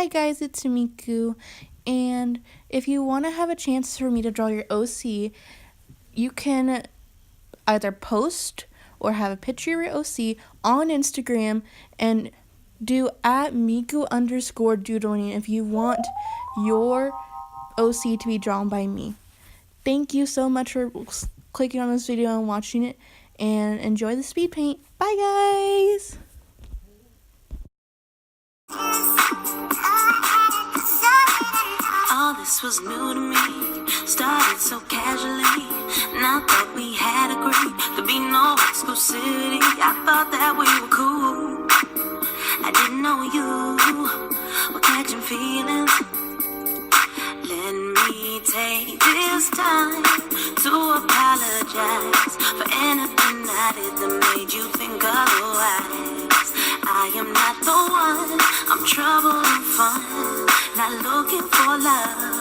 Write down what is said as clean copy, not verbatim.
Hi guys, it's Miku, and if you want to have a chance for me to draw your OC, you can either post or have a picture of your OC on Instagram and do @Miku_doodling if you want your OC to be drawn by me. Thank you so much for clicking on this video and watching it, and enjoy the speed paint. Bye guys! All this was new to me, started so casually, and I thought we had agreed there'd be no exclusivity. I thought that we were cool. I didn't know you were catching feelings. Let me take this time to apologize for anything I did that made you think otherwise. I am not the one, I'm trouble and fun, not looking for love.